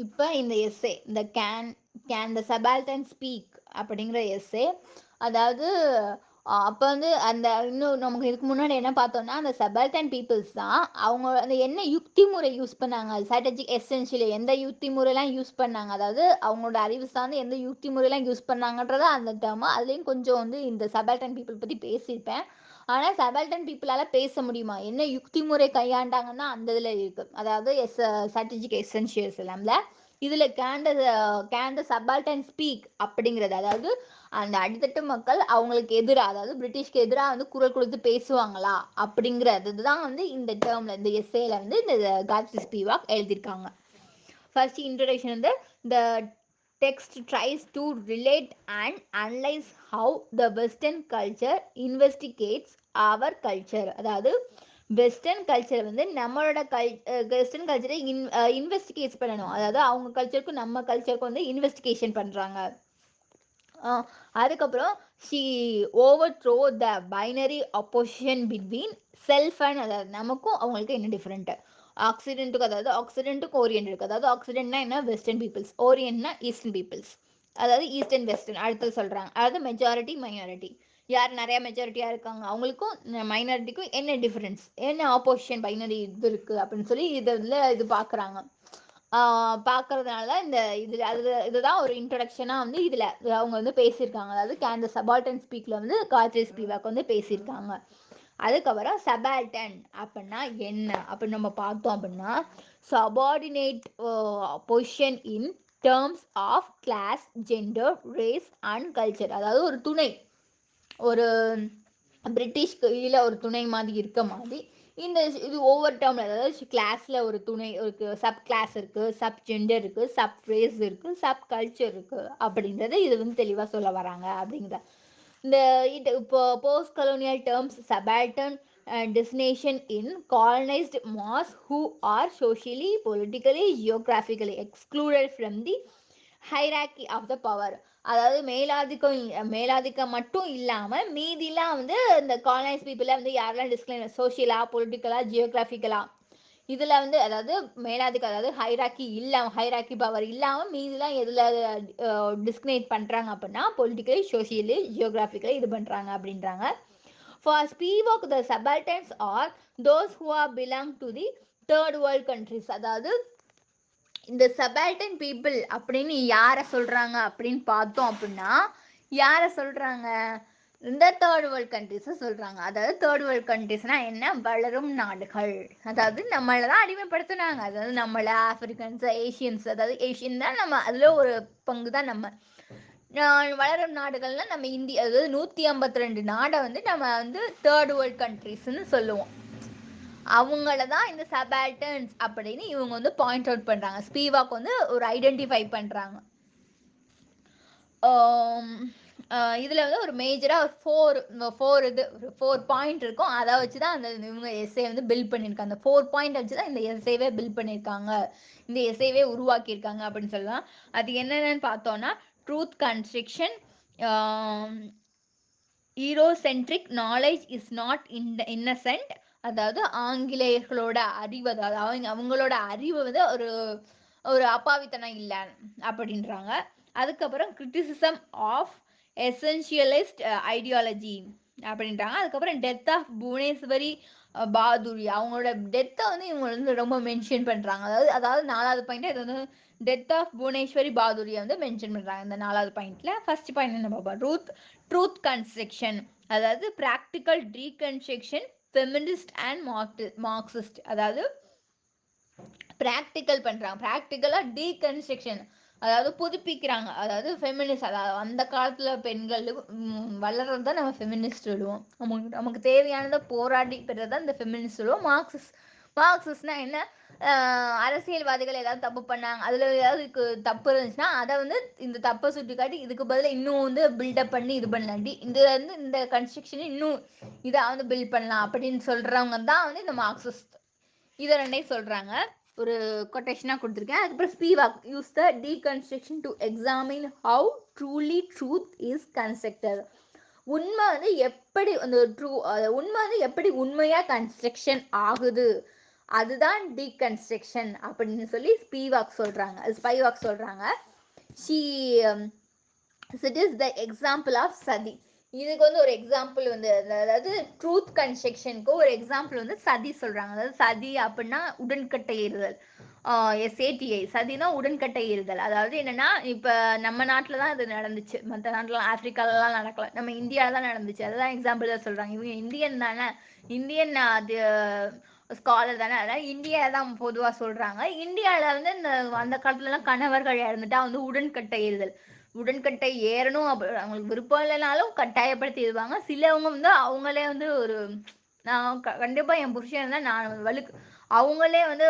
இப்போ இந்த எஸ்ஸே இந்த கேன் த சபால்டன் ஸ்பீக் அப்படிங்கிற எஸ்ஸே, அதாவது அப்போ வந்து அந்த இன்னும் நமக்கு இதுக்கு முன்னாடி என்ன பார்த்தோம்னா, அந்த சபால்டன் பீப்புள்ஸ் தான் அவங்க அந்த என்ன யுக்தி முறை யூஸ் பண்ணாங்க, ஸ்ட்ராட்டஜிக் எசென்ஷியலி எந்த யுக்தி முறையெல்லாம் யூஸ் பண்ணாங்க, அதாவது அவங்களோட அறிவு சார்ந்து எந்த யுக்தி முறையெல்லாம் யூஸ் பண்ணாங்கன்றத அந்த டேர்மு அதுலேயும் கொஞ்சம் வந்து இந்த சபால்டன் பீப்புள் பற்றி பேசியிருப்பேன். ஆனால் சபால்டன் பீப்புளால் பேச முடியுமா, என்ன யுக்தி முறை கையாண்டாங்கன்னா அந்த இதில் இருக்குது. அதாவது ஸ்ட்ராட்டஜிக் எசென்ஷியல்ஸ் எல்லாம்ல இதில் கேன் த சபால்டன் ஸ்பீக் அப்படிங்கிறது, அதாவது அந்த அடித்தட்டு மக்கள் அவங்களுக்கு எதிராக, அதாவது பிரிட்டிஷ்க்கு எதிராக வந்து குரல் கொடுத்து பேசுவாங்களா அப்படிங்கிறது தான் வந்து இந்த டேர்மில் இந்த எஸ்ஏல வந்து இந்த காட்சி ஸ்பீவாக் எழுதியிருக்காங்க. ஃபர்ஸ்ட் இன்ட்ரடக்ஷன் வந்து the text tries to relate and analyse how the western culture investigates our culture, அதாவது வெஸ்டர்ன் கல்ச்சர் வந்து நம்மளோட வெஸ்டர்ன் கல்ச்சரை இன்வெஸ்டிகேட் பண்ணணும், அதாவது அவங்க கல்ச்சருக்கும் நம்ம கல்ச்சருக்கும் வந்து இன்வெஸ்டிகேஷன் பண்ணுறாங்க. அதுக்கப்புறம் she over throw the binary opposition between self and, அதாவது நமக்கும் அவங்களுக்கு என்ன டிஃப்ரெண்ட்டு, ஆக்சிடென்ட்டுக்கு, அதாவது ஆக்சிடென்ட்டுக்கு ஓரியன்ட் இருக்குது, அதாவது ஆக்சிடென்ட்னா என்ன, வெஸ்டர்ன் பீப்புள்ஸ், ஓரியன்ட்னா ஈஸ்டர்ன் பீப்புள்ஸ், அதாவது ஈஸ்ட் அண்ட் வெஸ்டர்ன் அடுத்தது சொல்கிறாங்க. அதாவது மெஜாரிட்டி மைனாரிட்டி, யார் நிறையா மெஜாரிட்டியாக இருக்காங்க அவங்களுக்கும் மைனாரிட்டிக்கும் என்ன டிஃப்ரென்ஸ், என்ன ஆப்போசிஷன் பைனரி இது இருக்குது அப்படின்னு சொல்லி இதில் இது பார்க்குறாங்க. பார்க்கறதுனால தான் இந்த இதில் இதுதான் ஒரு இன்ட்ரடக்ஷனாக வந்து இதில் அவங்க வந்து பேசியிருக்காங்க, அதாவது கேன் த சபால்டன் ஸ்பீக்கில் வந்து காட்ரி ஸ்பீவாக் வந்து பேசியிருக்காங்க. அதுக்கப்புறம் சபால்டன் அப்படின்னா என்ன அப்படின்னு நம்ம பார்த்தோம் அப்படின்னா, subordinate position in terms of class, gender, race and culture, அதாவது ஒரு துணை, ஒரு பிரிட்டிஷ்க்கு கீழே ஒரு துணை மாதிரி இருக்க மாதிரி இந்த இது ஒவ்வொரு டேர்மில், அதாவது கிளாஸில் ஒரு துணை இருக்குது, சப் கிளாஸ் இருக்குது, சப் ஜெண்டர் இருக்குது, சப் ரேஸ் இருக்குது, சப் கல்ச்சர் இருக்குது அப்படின்றத இது வந்து தெளிவாக சொல்ல வராங்க அப்படிங்கிற இந்த இப்போ post colonial terms subaltern destination in colonised mass who are socially politically geographically excluded from the hierarchy of the power, அதாவது மேலாதிக்கம் மட்டும் இல்லாமல் மீதிலாம் வந்து இந்த காலனைஸ் பீப்புளை வந்து யாரெல்லாம் டிஸ்கிளைன் சோஷியலாக, பொலிட்டிக்கலாக, ஜியோகிராஃபிக்கலாக இதில் வந்து, அதாவது மேலாதிக்கம், அதாவது ஹைராக்கி பவர் இல்லாமல் மீதிலாம் எதில் டிஸ்கிரைட் பண்ணுறாங்க அப்படின்னா பொலிட்டிக்கலி, சோஷியலி, ஜியோகிராஃபிக்கலி இது பண்ணுறாங்க அப்படின்றாங்க. For Spivak the subalterns are those who are belong to the third world countries, அதாவது இந்த சபால்டன் பீப்புள் அப்படின்னு யாரை சொல்கிறாங்க அப்படின்னு பார்த்தோம் அப்படின்னா, யாரை சொல்கிறாங்க, இந்த தேர்ட் வேர்ல்ட் கண்ட்ரிஸை சொல்கிறாங்க. அதாவது தேர்ட் வேர்ல்ட் கண்ட்ரிஸ்னால் என்ன, வளரும் நாடுகள், அதாவது நம்மளை தான் அடிமைப்படுத்தினாங்க, அதாவது நம்மளை ஆஃப்ரிக்கன்ஸ், ஏஷியன்ஸ், அதாவது ஏஷியன் தான் நம்ம, அதில் ஒரு பங்கு தான் நம்ம. வளரும் நாடுகள்னால் நம்ம இந்தியா, அதாவது 152 நாடை வந்து நம்ம வந்து தேர்ட் வேர்ல்ட் கண்ட்ரிஸ்ன்னு சொல்லுவோம். அவங்கள தான் இந்த சபால்டன்ஸ் அப்படின்னு இவங்க வந்து பாயிண்ட் அவுட் பண்ணுறாங்க, ஸ்பீவாக் வந்து ஒரு ஐடென்டிஃபை பண்ணுறாங்க. இதில் வந்து ஒரு மேஜராக ஃபோர் பாயிண்ட் இருக்கும், அதை வச்சு தான் அந்த இவங்க எஸ்ஏ வந்து பில்ட் பண்ணியிருக்காங்க. அந்த 4 பாயிண்ட் வச்சு தான் இந்த எஸ்ஏவே பில்ட் பண்ணியிருக்காங்க, இந்த எஸ்ஏவே உருவாக்கியிருக்காங்க அப்படின்னு சொல்லலாம். அது என்னென்னு பார்த்தோன்னா, truth construction, Eurocentric knowledge is not innocent, அதாவது ஆங்கிலேயர்களோட அறிவு, அதாவது அவங்களோட அறிவு வந்து ஒரு அப்பாவித்தனம் இல்லை அப்படின்றாங்க. அதுக்கப்புறம் கிரிட்டிசிசம் ஆஃப் எசென்ஷியலிஸ்ட் ஐடியாலஜி அப்படின்றாங்க. அதுக்கப்புறம் டெத் ஆஃப் புவனேஸ்வரி பாதுரி, அவங்களோட டெத்தை வந்து இவங்க வந்து ரொம்ப மென்ஷன் பண்ணுறாங்க. அதாவது 4வது பாயிண்ட் இது வந்து டெத் ஆஃப் புவனேஸ்வரி பாதுரியை வந்து மென்ஷன் பண்ணுறாங்க இந்த 4வது பாயிண்டில். ஃபர்ஸ்ட் பாயிண்ட் என்ன பார்ப்போம், ட்ரூத் கன்ஸ்ட்ரக்ஷன், அதாவது practical reconstruction, feminist and Marxist, அதாவது ப்ராக்டிக்கல் பண்ணுறாங்க, ப்ராக்டிக்கலாக டீகன்ஸ்ட்ரக்ஷன், அதாவது புதுப்பிக்கிறாங்க, அதாவது ஃபெமினிஸ்ட், அதாவது அந்த காலத்தில் பெண்கள் வளர்றது தான் நம்ம ஃபெமினிஸ்ட் சொல்லுவோம், நமக்கு தேவையானதை போராடி பெறுறது தான் இந்த ஃபெமினிஸ்ட் சொல்லுவோம். மார்க்சிஸ்ட்னா என்ன, அரசியல்வாதிகள் ஏதாவது தப்பு பண்ணாங்க, அதில் ஏதாவது தப்பு இருந்துச்சுன்னா அதை வந்து இந்த தப்பை சுட்டி காட்டி இதுக்கு பதிலாக இன்னும் வந்து பில்டப் பண்ணி இது பண்ணலாண்டி இந்த வந்து இந்த கன்ஸ்ட்ரக்ஷன் இன்னும் இதை வந்து பில்ட் பண்ணலாம் அப்படின்னு சொல்கிறவங்க தான் வந்து இந்த மார்க்சிஸ்ட். இதை ரெண்டையும் சொல்கிறாங்க, ஒரு கொட்டேஷனாக கொடுத்துருக்கேன். அதுக்கப்புறம் Spivak use the deconstruction to examine how truly truth is constructed, உண்மை வந்து எப்படி அந்த உண்மை வந்து எப்படி உண்மையாக கன்ஸ்ட்ரக்ஷன் ஆகுது அதுதான் டீகன்ஸ்ட்ரக்ஷன் அப்படின்னு சொல்லி ஸ்பைவாக் சொல்கிறாங்க. She it is the example of sati. இதுக்கு வந்து ஒரு எக்ஸாம்பிள் வந்து அதாவது ட்ரூத் கன்ஸ்ட்ரக்ஷனுக்கு ஒரு எக்ஸாம்பிள் வந்து சதி சொல்கிறாங்க. அதாவது சதி அப்படின்னா உடன்கட்டை ஏறுதல். எஸ்ஏடிஐ சதினா உடன்கட்டை ஏறுதல். அதாவது என்னன்னா இப்போ நம்ம நாட்டில் தான் அது நடந்துச்சு, மற்ற நாட்டில் ஆப்பிரிக்காலலாம் நடக்கல, நம்ம இந்தியாவில் தான் நடந்துச்சு. அதுதான் எக்ஸாம்பிள் தான் சொல்கிறாங்க. இவங்க இந்தியன் தானே, இந்தியன் அது ஸ்காலர் தானே, அதனால் இந்தியா தான் பொதுவாக சொல்கிறாங்க. இந்தியாவில் வந்து இந்த அந்த காலத்துலலாம் கணவர்கள் இறந்துட்டா வந்து உடன்கட்டை ஏறுதல், உடன்கட்டை ஏறணும் அவங்களுக்கு விருப்பம் இல்லைனாலும் கட்டாயப்படுத்திடுவாங்க. சிலவங்க வந்து அவங்களே வந்து ஒரு நான் கண்டிப்பாக என் புருஷன் இருந்தால் நான் அவங்களே வந்து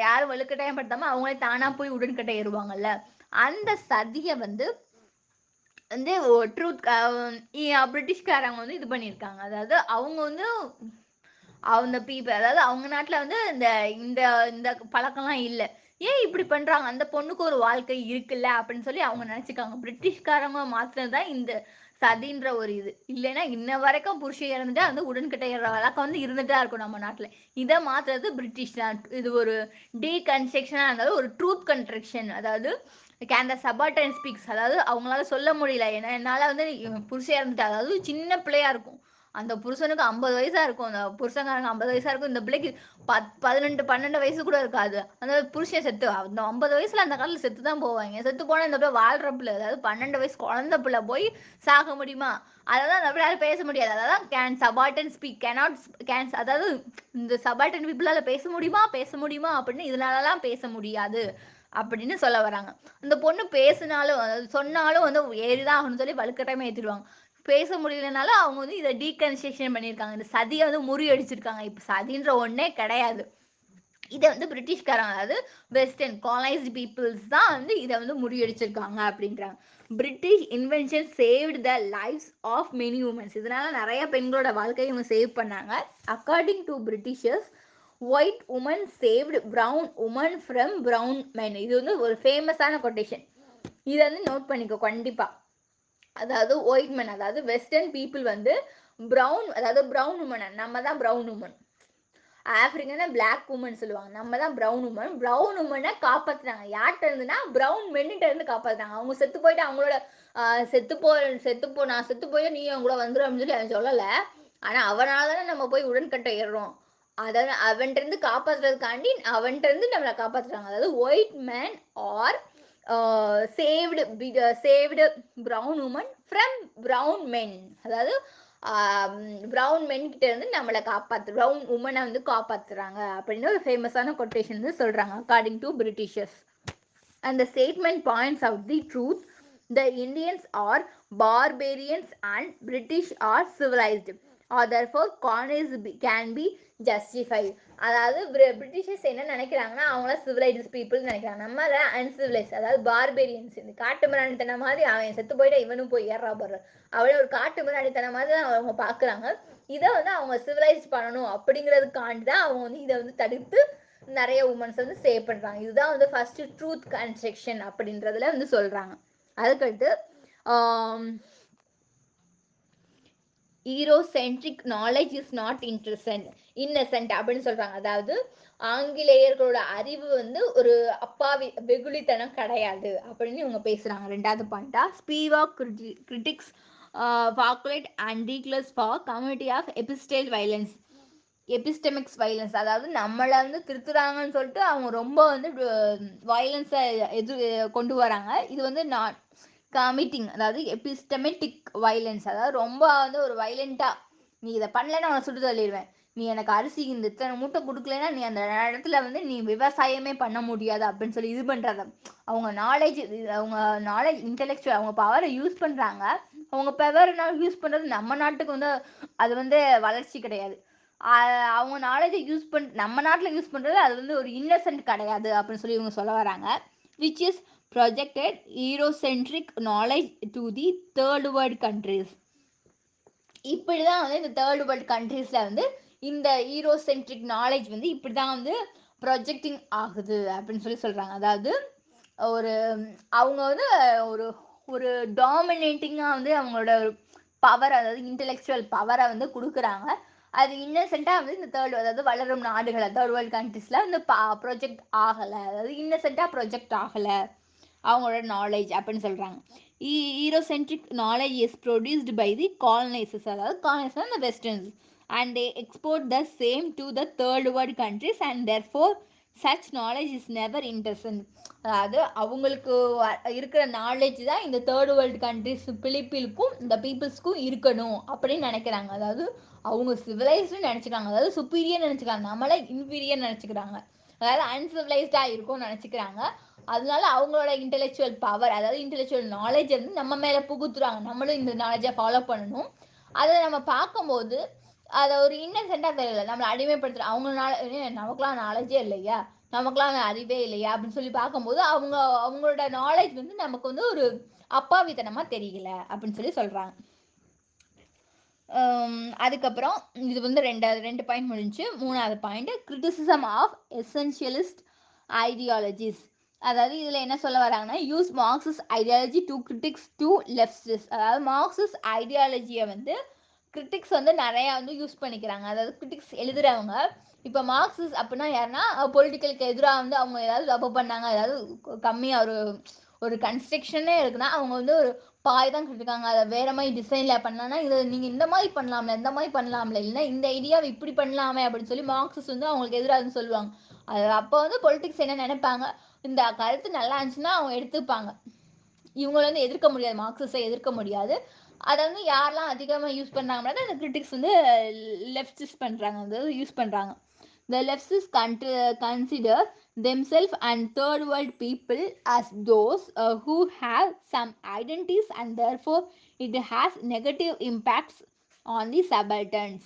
யாரும் வலுக்கட்டாயப்படுத்தாமல் அவங்களே தானாக போய் உடன்கட்டை ஏறுவாங்கல்ல. அந்த சதியை வந்து ட்ரூத் பிரிட்டிஷ்காரங்க வந்து இது பண்ணியிருக்காங்க. அதாவது அவங்க வந்து அந்த அதாவது அவங்க நாட்டில் வந்து இந்த இந்த இந்த பழக்கம்லாம் இல்லை. ஏன் இப்படி பண்ணுறாங்க, அந்த பொண்ணுக்கு ஒரு வாழ்க்கை இருக்குல்ல அப்படின்னு சொல்லி அவங்க நினச்சிக்காங்க. பிரிட்டிஷ்காரங்க மாற்றினது தான் இந்த சதின்ற ஒரு இது. இல்லைன்னா இன்ன வரைக்கும் புருஷன் இறந்துட்டா வந்து உடன்கிட்ட ஏற வழக்கம் வந்து இருந்துட்டு தான் இருக்கும் நம்ம நாட்டில். இதை மாற்றுறது பிரிட்டிஷ் தான். இது ஒரு டீகன்ஸ்ட்ரக்ஷனாக இருந்தாலும் ஒரு ட்ரூத் கன்ஸ்ட்ரக்ஷன். அதாவது கேன் த சபார்டன் ஸ்பீக்ஸ், அதாவது அவங்களால சொல்ல முடியல, ஏன்னா என்னால் வந்து புருஷன் இறந்துட்டா, அதாவது சின்ன பிள்ளையா இருக்கும், அந்த புருஷனுக்கு 50 வயசா இருக்கும், அந்த புருஷங்காரங்க 50 வயசா இருக்கும், இந்த பிள்ளைக்கு 12 வயசு கூட இருக்காது. அந்த புருஷன் செத்து அந்த 50 வயசுல அந்த காலத்தில் செத்து தான் போவாங்க. செத்து போனால் இந்த பிள்ளை வாழ்ற பிள்ளை, அதாவது 12 வயசு குழந்தை பிள்ளை போய் சாக முடியுமா? அதான் அந்த பிள்ளையால பேச முடியாது. அதான் can subaltern speak cannot Cannes, அதாவது இந்த சபார்டன் பீப்புளால பேச முடியுமா அப்படின்னு இதனாலலாம் பேச முடியாது அப்படின்னு சொல்ல வராங்க. அந்த பொண்ணு பேசினாலும் சொன்னாலும் வந்து ஏறிதான் ஆகணும்னு சொல்லி வலுக்கட்டாயமா ஏற்றிடுவாங்க. பேச முடியலனாலும் அவங்க வந்து இதை டீகன்ஸ்ட்ரக்ஷன் பண்ணியிருக்காங்க, இந்த சதியை வந்து முறியடிச்சிருக்காங்க. இப்போ சதின்ற ஒன்றே கிடையாது. இதை வந்து பிரிட்டிஷ்காரங்க, அதாவது வெஸ்டர்ன் காலனைஸ்டு பீப்புள்ஸ் தான் வந்து இதை வந்து முறியடிச்சிருக்காங்க அப்படின்றாங்க. British invention saved the lives of many womans, இதனால நிறைய பெண்களோட வாழ்க்கையை இவங்க சேவ் பண்ணாங்க. According to Britishers, white woman saved brown woman from brown men. இது வந்து ஒரு ஃபேமஸான கொட்டேஷன், இதை வந்து நோட் பண்ணிக்கோ கண்டிப்பாக. அதாவது ஒயிட் மேன், அதாவது வெஸ்டர்ன் பீப்புள் வந்து அதாவது ப்ரௌன் உமன், நம்ம தான் ப்ரௌன் உமன், ஆப்பிரிக்கனா பிளாக் உமன் சொல்லுவாங்க, நம்ம தான் ப்ரௌன் உமனை காப்பாற்றுறாங்க. யார்கிட்ட இருந்துன்னா ப்ரௌன் மென்னிட்ட இருந்து காப்பாற்றுறாங்க. அவங்க செத்து போயிட்டு அவங்களோட நான் செத்து போய் நீ அவங்க கூட வந்துடும் அப்படின்னு சொல்லி அவன் சொல்லலை. ஆனால் அவனால தானே நம்ம போய் உடன்கட்டை ஏறுறோம், அதாவது அவன்கிட்ட இருந்து காப்பாற்றுறதுக்காண்டி அவன்கிட்ட இருந்து நம்மளை காப்பாற்றுறாங்க. அதாவது white man are saved brown woman from brown men, அதாவது ப்ரௌன் மென் கிட்ட இருந்து நம்மளை ப்ரௌன் உமனை வந்து காப்பாற்றுறாங்க அப்படின்னு ஒரு ஃபேமஸான கொட்டேஷன் வந்து சொல்கிறாங்க according to Britishers. And the statement points out the truth, the Indians are barbarians and British are civilized, or therefore colonies can be justified. அதாவது பிரிட்டிஷர்ஸ் என்ன நினைக்கிறாங்கன்னா அவங்கள சிவிலைஸ்ட் பீப்புள் நினைக்கிறாங்க, நம்ம அன்சிவிலைஸ், அதாவது பார்பேரியன்ஸ். இந்த காட்டு மிராணித்தன மாதிரி அவன் செத்து போயிட்டா இவனும் போய் ஏறா போடுற அவளை ஒரு காட்டு மிராணித்தன மாதிரி தான் அவங்க பார்க்குறாங்க. இதை வந்து அவங்க சிவிலைஸ் பண்ணணும் அப்படிங்கிறதுக்காண்டி தான் அவங்க வந்து இதை வந்து தடுத்து நிறைய உமன்ஸ் வந்து சேவ் பண்ணுறாங்க. இதுதான் வந்து ஃபர்ஸ்ட் ட்ரூத் கன்ஸ்ட்ரக்ஷன் அப்படின்றதுல வந்து சொல்கிறாங்க. அதுக்கடுத்து ஈரோசென்ட்ரிக் நாலேஜ் இஸ் நாட் இன்னசென்ட் அப்படின்னு சொல்கிறாங்க. அதாவது ஆங்கிலேயர்களோட அறிவு வந்து ஒரு அப்பாவி வெகுளித்தனம் கிடையாது அப்படின்னு இவங்க பேசுகிறாங்க. ரெண்டாவது பாயிண்டா, Spivak critics Foucault and Deleuze for community of epistemics violence, அதாவது நம்மளை வந்து திருத்துறாங்கன்னு சொல்லிட்டு அவங்க ரொம்ப வந்து வயலன்ஸை கொண்டு வராங்க. இது வந்து நான் கமிட்டிங், அதாவது எபிஸ்டமெட்டிக் வைலன்ஸ், அதாவது ரொம்ப வந்து ஒரு வைலண்ட்டாக நீ இதை பண்ணலைன்னா அவனை சுட்டு தள்ளிடுவேன், நீ எனக்கு அரிசி இந்த இத்தனை மூட்டை கொடுக்கலன்னா நீ அந்த இடத்துல வந்து நீ விவசாயமே பண்ண முடியாது அப்படின்னு சொல்லி இது பண்ணுறத. அவங்க நாலேஜ் இன்டெலெக்சுவல் அவங்க பவரை யூஸ் பண்ணுறாங்க. அவங்க பவர்னால யூஸ் பண்ணுறது நம்ம நாட்டுக்கு வந்து அது வந்து வளர்ச்சி கிடையாது. அவங்க நாலேஜை நம்ம நாட்டில் யூஸ் பண்ணுறது அது வந்து ஒரு இன்னசென்ட் கிடையாது அப்படின்னு சொல்லி இவங்க சொல்ல வராங்க. Which is projected Eurocentric knowledge to the third world countries. இப்படி தான் வந்து இந்த தேர்ட் வேர்ல்டு கண்ட்ரீஸில் வந்து இந்த ஈரோசென்ட்ரிக் நாலேஜ் வந்து இப்படி தான் வந்து ப்ரொஜெக்டிங் ஆகுது அப்படின்னு சொல்லி சொல்கிறாங்க. அதாவது அவங்க வந்து ஒரு ஒரு டாமினேட்டிங்காக வந்து அவங்களோட பவர், அதாவது இன்டெலெக்சுவல் பவரை வந்து கொடுக்குறாங்க. அது இன்னசென்ட்டாக வந்து இந்த தேர்ட், அதாவது வளரும் நாடுகள், தேர்ட் வேர்ல்டு கண்ட்ரிஸில் வந்து ப்ரொஜெக்ட் ஆகலை, அதாவது இன்னசென்ட்டாக ப்ரொஜெக்ட் ஆகலை அவங்களோட நாலேஜ் அப்படின்னு சொல்கிறாங்க. Eurocentric knowledge is produced by the colonisers, அதாவது காலனைசர் இந்த westerns, and they export the same to the third world countries and therefore such knowledge is never இன்டர்சன். அதாவது அவங்களுக்கு இருக்கிற நாலேஜ் தான் இந்த தேர்ட் வேர்ல்டு கண்ட்ரிஸ் பிலிப்பிலுக்கும் இந்த பீப்புள்ஸ்க்கும் இருக்கணும் அப்படின்னு நினைக்கிறாங்க. அதாவது அவங்க சிவிலைஸ்டு நினச்சிக்கிறாங்க, அதாவது சுப்பீரியர் நினச்சிக்கிறாங்க, நம்மளை இன்ஃபீரியர் நினச்சிக்கிறாங்க, அதாவது அன்சிவிலைஸ்டாக இருக்கும்னு நினச்சிக்கிறாங்க. அதனால அவங்களோட இன்டெலெக்சுவல் பவர், அதாவது இன்டெலெக்சுவல் நாலேஜை வந்து நம்ம மேலே புகுத்துறாங்க, நம்மளும் இந்த நாலேஜை ஃபாலோ பண்ணணும். அதை நம்ம பார்க்கும்போது அதை ஒரு இன்னசென்ட்டாக தெரியல, நம்மளை அடிமைப்படுத்துகிற அவங்களால நமக்குலாம் நாலேஜே இல்லையா, நமக்குலாம் அறிவே இல்லையா அப்படின்னு சொல்லி பார்க்கும்போது அவங்களோட நாலேஜ் வந்து நமக்கு வந்து ஒரு அப்பாவித்தனமாக தெரியல அப்படின்னு சொல்லி சொல்கிறாங்க. அதுக்கப்புறம் இது வந்து ரெண்டு பாயிண்ட் முடிஞ்சு. மூணாவது பாயிண்ட், கிரிட்டிசிசம் ஆஃப் எசென்ஷியலிஸ்ட் ஐடியாலஜிஸ். அதாவது இதில் என்ன சொல்ல வராங்கன்னா, use Marxist ideology to critics to leftist. அதாவது மார்க்சிஸ்ட் ஐடியாலஜியை வந்து கிரிட்டிக்ஸ் வந்து நிறையா வந்து யூஸ் பண்ணிக்கிறாங்க. அதாவது கிரிட்டிக்ஸ் எழுதுகிறவங்க இப்போ மார்க்சிஸ்ட் அப்படின்னா யாருன்னா, பொலிட்டிக்கலுக்கு எதிராக வந்து அவங்க ஏதாவது தப்பு பண்ணாங்க, ஏதாவது கம்மியாக ஒரு கன்ஸ்ட்ரக்ஷனே இருக்குன்னா அவங்க வந்து ஒரு பாய் தான் கொடுத்துருக்காங்க, அதை வேற மாதிரி டிசைனில் பண்ணலாம்னா இதை நீங்கள் இந்த மாதிரி பண்ணலாம்ல, இந்த மாதிரி பண்ணலாம்ல, இல்லைன்னா இந்த ஐடியாவை இப்படி பண்ணலாமே அப்படின்னு சொல்லி மார்க்சிஸ்ட் வந்து அவங்களுக்கு எதிராக சொல்லுவாங்க. அது அப்போ வந்து பொலிட்டிக்ஸ் என்ன நினைப்பாங்க, இந்த கருத்து நல்லா இருந்துச்சுன்னா அவங்க எடுத்துப்பாங்க, இவங்கள வந்து எதிர்க்க முடியாது, மார்க்சிஸ்டை எதிர்க்க முடியாது. அதை வந்து யாரெல்லாம் அதிகமாக யூஸ் பண்ணாங்கன்னா அந்த கிரிட்டிக்ஸ் வந்து லெஃப்டிஸ்ட் பண்ணுறாங்க, அதாவது யூஸ் பண்ணுறாங்க. The leftists consider themselves and third world people as those who have some identities, and therefore it has negative impacts on the subalterns.